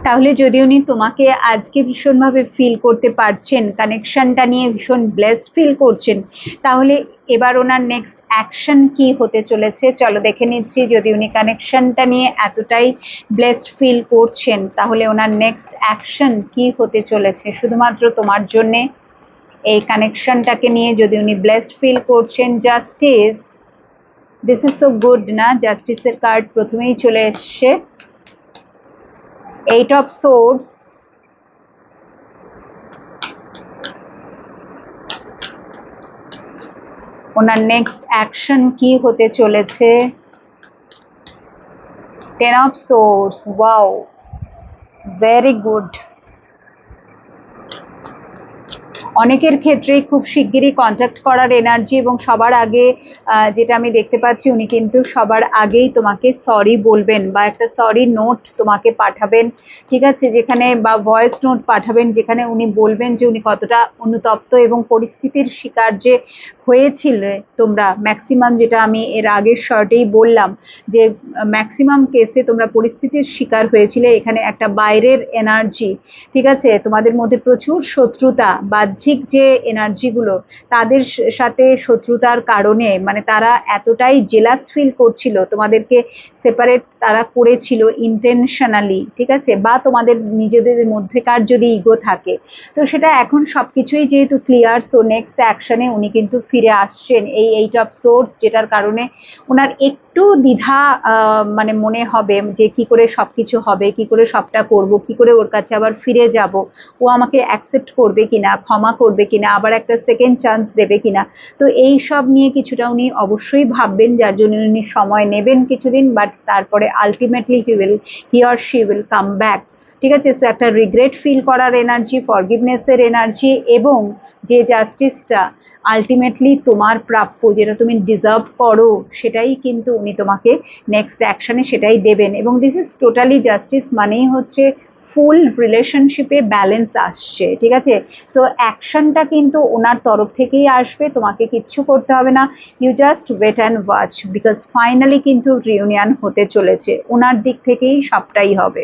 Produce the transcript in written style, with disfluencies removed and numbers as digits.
তাহলে যদি উনি তোমাকে আজকে ভীষণভাবে ফিল করতে পারছেন, কানেকশনটা নিয়ে ভীষণ ব্লেসড ফিল করছেন, তাহলে এবার ওনার নেক্সট অ্যাকশন কি হতে চলেছে চলো দেখে নিচ্ছি। যদি উনি কানেকশনটা নিয়ে এতটাই ব্লেসড ফিল করছেন, তাহলে ওনার নেক্সট অ্যাকশন কি হতে চলেছে শুধুমাত্র তোমার জন্যে। এই কানেকশনটাকে নিয়ে যদি উনি ব্লেসড ফিল করছেন, justice, this is so good না, জাস্টিসের কার্ড প্রথমেই চলে এসছে। Eight of swords, owner next action কি হতে চলেছে। Ten of swords, wow, very good. অনেকের ক্ষেত্রেই খুব শিগগিরই কন্ট্যাক্ট করার এনার্জি, এবং সবার আগে যেটা আমি দেখতে পাচ্ছি, উনি কিন্তু সবার আগেই তোমাকে সরি বলবেন বা একটা সরি নোট তোমাকে পাঠাবেন, ঠিক আছে, যেখানে বা ভয়েস নোট পাঠাবেন যেখানে উনি বলবেন যে উনি কতটা অনুতপ্ত এবং পরিস্থিতির শিকার যে হয়েছিল তোমরা ম্যাক্সিমাম, যেটা আমি এর আগের শর্টেই বললাম যে ম্যাক্সিমাম কেসে তোমরা পরিস্থিতির শিকার হয়েছিলে। এখানে একটা বাইরের এনার্জি, ঠিক আছে, তোমাদের মধ্যে প্রচুর শত্রুতা, বাহ্যিক যে এনার্জিগুলো তাদের সাথে শত্রুতার কারণে মানে তারা এতটাই জেলাস ফিল করছিল, তোমাদেরকে সেপারেট তারা করেছিল ইন্টেনশনালি, ঠিক আছে, বা তোমাদের নিজেদের মধ্যেকার যদি ইগো থাকে, তো সেটা এখন সবকিছুই যেহেতু ক্লিয়ার, সো নেক্সট অ্যাকশনে উনি কিন্তু ফিরে আসছেন এই এইট অফ সোর্স, যেটার কারণে ওনার একটু দ্বিধা মানে মনে হবে যে কি করে সবকিছু হবে, কি করে সবটা করব, কি করে ওর কাছে আবার ফিরে যাব, ও আমাকে অ্যাকসেপ্ট করবে কিনা, ক্ষমা করবে কিনা, আবার একটা সেকেন্ড চান্স দেবে কিনা। তো এই সব নিয়ে কিছুটা উনি অবশ্যই ভাববেন, যার জন্য উনি সময় নেবেন কিছুদিন, বাট তারপরে ultimately he or she will come back, ঠিক আছে। সো একটা রিগ্রেট ফিল করার এনার্জি, ফরগিভনেসের এনার্জি, এবং যে জাস্টিসটা আলটিমেটলি তোমার প্রাপ্য, যেটা তুমি ডিজার্ভ করো, সেটাই কিন্তু উনি তোমাকে নেক্সট অ্যাকশনে সেটাই দেবেন। এবং দিস ইজ টোটালি জাস্টিস মানেই হচ্ছে ফুল রিলেশনশিপে ব্যালেন্স আসছে, ঠিক আছে। সো অ্যাকশনটা কিন্তু ওনার তরফ থেকেই আসবে, তোমাকে কিচ্ছু করতে হবে না, you just wait and watch, because finally কিন্তু রিউনিয়ন হতে চলেছে, ওনার দিক থেকেই সবটাই হবে।